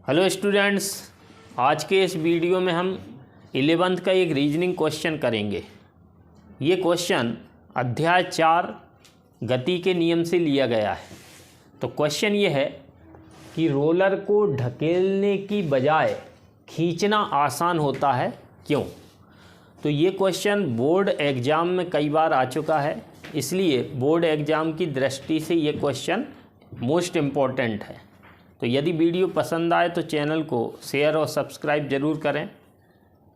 Hello students, आज के इस वीडियो में हम 11th का एक रीजनिंग क्वेश्चन करेंगे। ये क्वेश्चन अध्याय 4 गति के नियम से लिया गया है। तो क्वेश्चन ये है कि रोलर को ढकेलने की बजाय खींचना आसान होता है, क्यों? तो ये क्वेश्चन बोर्ड एग्ज़ाम में कई बार आ चुका है, इसलिए बोर्ड एग्ज़ाम की दृष्टि से ये क्वेश्चन मोस्ट इम्पॉर्टेंट है। तो यदि वीडियो पसंद आए तो चैनल को शेयर और सब्सक्राइब ज़रूर करें।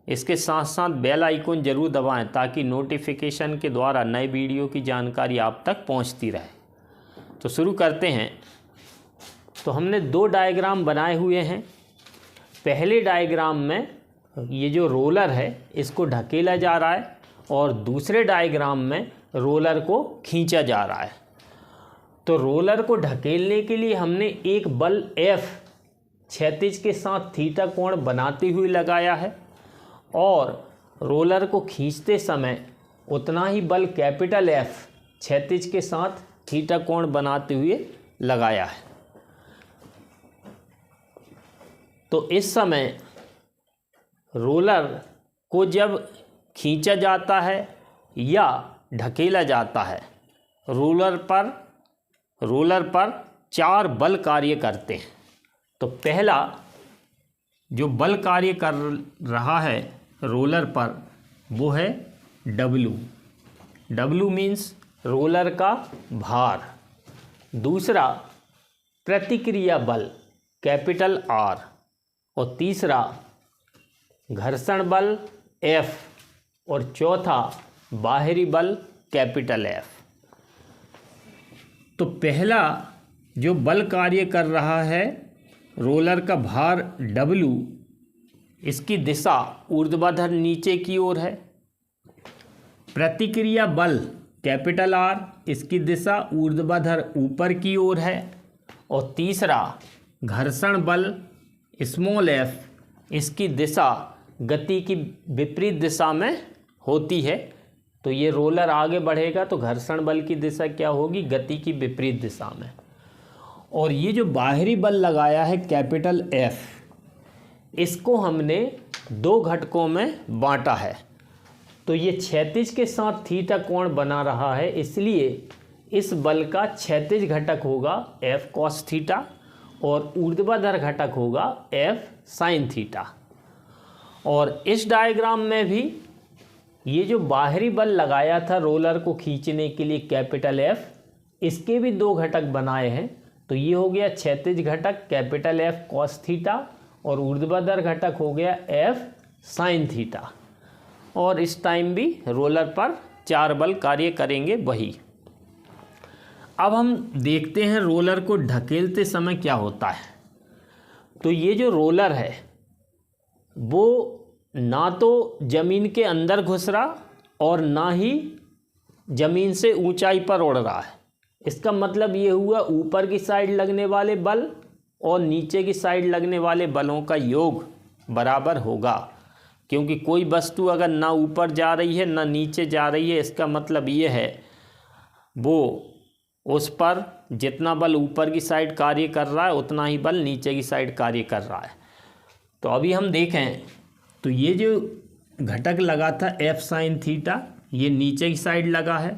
इसके साथ साथ बेल आइकन ज़रूर दबाएं ताकि नोटिफिकेशन के द्वारा नए वीडियो की जानकारी आप तक पहुंचती रहे। तो शुरू करते हैं। तो हमने दो डायग्राम बनाए हुए हैं। पहले डायग्राम में ये जो रोलर है इसको ढकेला जा रहा है और दूसरे डायग्राम में रोलर को खींचा जा रहा है। तो रोलर को ढकेलने के लिए हमने एक बल F क्षैतिज के साथ थीटा कोण बनाते हुए लगाया है और रोलर को खींचते समय उतना ही बल कैपिटल F क्षैतिज के साथ थीटा कोण बनाते हुए लगाया है। तो इस समय रोलर को जब खींचा जाता है या ढकेला जाता है, रोलर पर 4 बल कार्य करते हैं। तो पहला जो बल कार्य कर रहा है रोलर पर वो है W। W मीन्स रोलर का भार। दूसरा प्रतिक्रिया बल कैपिटल R और तीसरा घर्षण बल F और चौथा बाहरी बल कैपिटल F। तो पहला जो बल कार्य कर रहा है रोलर का भार W, इसकी दिशा ऊर्ध्वाधर नीचे की ओर है। प्रतिक्रिया बल कैपिटल R, इसकी दिशा ऊर्ध्वाधर ऊपर की ओर है। और तीसरा घर्षण बल स्मॉल f, इसकी दिशा गति की विपरीत दिशा में होती है। तो ये रोलर आगे बढ़ेगा तो घर्षण बल की दिशा क्या होगी? गति की विपरीत दिशा में। और ये जो बाहरी बल लगाया है कैपिटल F, इसको हमने 2 घटकों में बांटा है। तो ये क्षैतिज के साथ थीटा कोण बना रहा है, इसलिए इस बल का क्षैतिज घटक होगा F cos थीटा और ऊर्ध्वाधर घटक होगा F sin थीटा। और इस डायग्राम में भी ये जो बाहरी बल लगाया था रोलर को खींचने के लिए कैपिटल F, इसके भी 2 घटक बनाए हैं। तो ये हो गया क्षैतिज घटक कैपिटल F cos थीटा और ऊर्ध्वाधर घटक हो गया F sin थीटा। और इस टाइम भी रोलर पर 4 बल कार्य करेंगे वही। अब हम देखते हैं रोलर को ढकेलते समय क्या होता है। तो ये जो रोलर है वो ना तो ज़मीन के अंदर घुस रहा और ना ही ज़मीन से ऊंचाई पर उड़ रहा है। इसका मतलब ये हुआ ऊपर की साइड लगने वाले बल और नीचे की साइड लगने वाले बलों का योग बराबर होगा। क्योंकि कोई वस्तु अगर ना ऊपर जा रही है ना नीचे जा रही है, इसका मतलब ये है वो उस पर जितना बल ऊपर की साइड कार्य कर रहा है उतना ही बल नीचे की साइड कार्य कर रहा है। तो अभी हम देखें तो ये जो घटक लगा था F sin थीटा, ये नीचे की साइड लगा है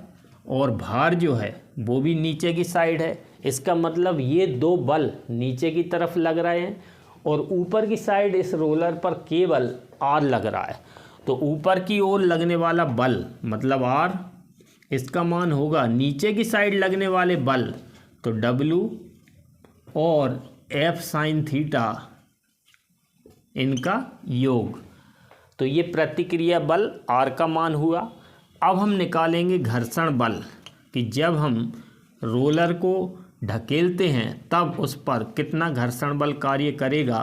और भार जो है वो भी नीचे की साइड है। इसका मतलब ये 2 बल नीचे की तरफ लग रहे हैं और ऊपर की साइड इस रोलर पर केवल R लग रहा है। तो ऊपर की ओर लगने वाला बल मतलब R, इसका मान होगा नीचे की साइड लगने वाले बल तो W और F sin थीटा इनका योग। तो ये प्रतिक्रिया बल R का मान हुआ। अब हम निकालेंगे घर्षण बल कि जब हम रोलर को ढकेलते हैं तब उस पर कितना घर्षण बल कार्य करेगा।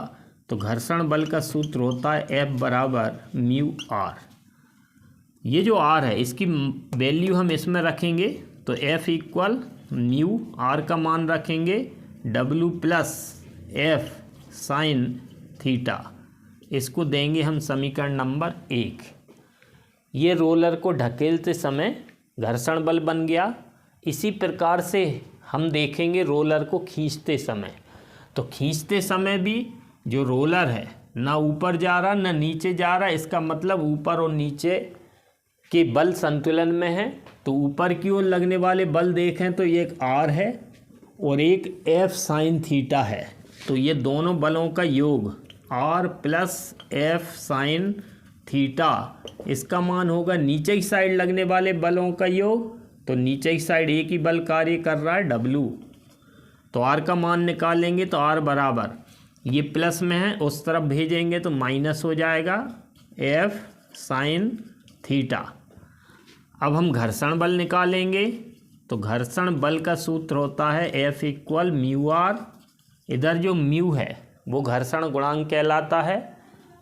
तो घर्षण बल का सूत्र होता है F बराबर म्यू R। ये जो R है इसकी वैल्यू हम इसमें रखेंगे तो F इक्वल म्यू R का मान रखेंगे W plus F sine theta. इसको देंगे हम समीकरण नंबर 1। ये रोलर को ढकेलते समय घर्षण बल बन गया। इसी प्रकार से हम देखेंगे रोलर को खींचते समय। तो खींचते समय भी जो रोलर है ना ऊपर जा रहा ना नीचे जा रहा, इसका मतलब ऊपर और नीचे के बल संतुलन में है। तो ऊपर की ओर लगने वाले बल देखें तो ये एक आर है और एक एफ साइन थीटा है। तो ये दोनों बलों का योग R plus F sine theta, इसका मान होगा नीचे की साइड लगने वाले बलों का योग। तो नीचे की साइड एक ही बल कार्य कर रहा है डब्लू। तो आर का मान निकालेंगे तो आर बराबर, ये प्लस में है उस तरफ भेजेंगे तो माइनस हो जाएगा एफ साइन थीटा। अब हम घर्षण बल निकालेंगे तो घर्षण बल का सूत्र होता है एफ इक्वल म्यू आर। इधर जो म्यू है वो घर्षण गुणांक कहलाता है।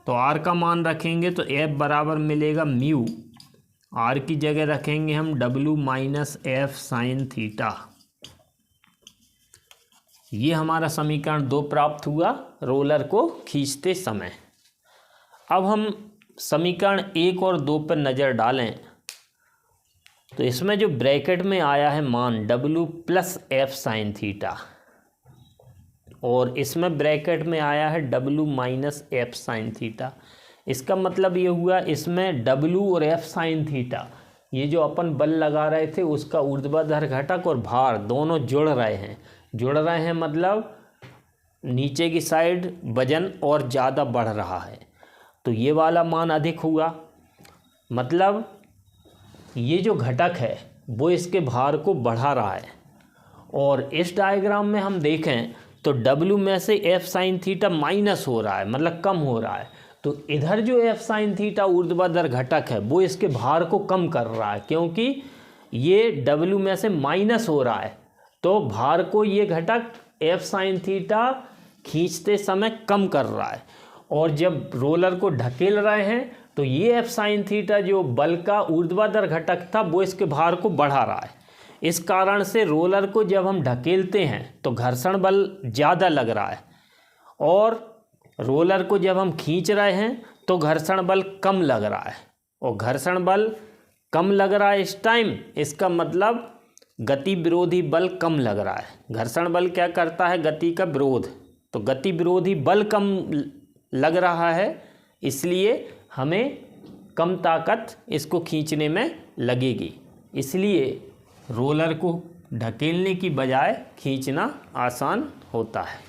तो आर का मान रखेंगे तो एफ बराबर मिलेगा म्यू, आर की जगह रखेंगे हम W minus F sine theta. ये हमारा समीकरण 2 प्राप्त हुआ रोलर को खींचते समय। अब हम समीकरण 1 और 2 पर नज़र डालें तो इसमें जो ब्रैकेट में आया है मान W plus F sine theta और इसमें ब्रैकेट में आया है W minus F sine theta, इसका मतलब ये हुआ इसमें डब्लू और एफ साइन थीटा ये जो अपन बल लगा रहे थे उसका ऊर्ध्वाधर घटक और भार दोनों जुड़ रहे हैं मतलब नीचे की साइड वजन और ज़्यादा बढ़ रहा है। तो ये वाला मान अधिक हुआ, मतलब ये जो घटक है वो इसके भार को बढ़ा रहा है। और इस डायग्राम में हम देखें तो W में से एफ साइन थीटा माइनस हो रहा है, मतलब कम हो रहा है। तो इधर जो एफ साइन थीटा ऊर्ध्वाधर घटक है वो इसके भार को कम कर रहा है, क्योंकि ये W में से माइनस हो रहा है तो भार को ये घटक एफ साइन थीटा खींचते समय कम कर रहा है। और जब रोलर को ढकेल रहे हैं तो ये एफ साइन थीटा जो बल का ऊर्ध्वाधर घटक था वो इसके भार को बढ़ा रहा है। इस कारण से रोलर को जब हम ढकेलते हैं तो घर्षण बल ज़्यादा लग रहा है और रोलर को जब हम खींच रहे हैं तो घर्षण बल कम लग रहा है। और घर्षण बल कम लग रहा है इस टाइम, इसका मतलब गति विरोधी बल कम लग रहा है। घर्षण बल क्या करता है? गति का विरोध। तो गति विरोधी बल कम लग रहा है, इसलिए हमें कम ताकत इसको खींचने में लगेगी। इसलिए रोलर को ढकेलने की बजाय खींचना आसान होता है।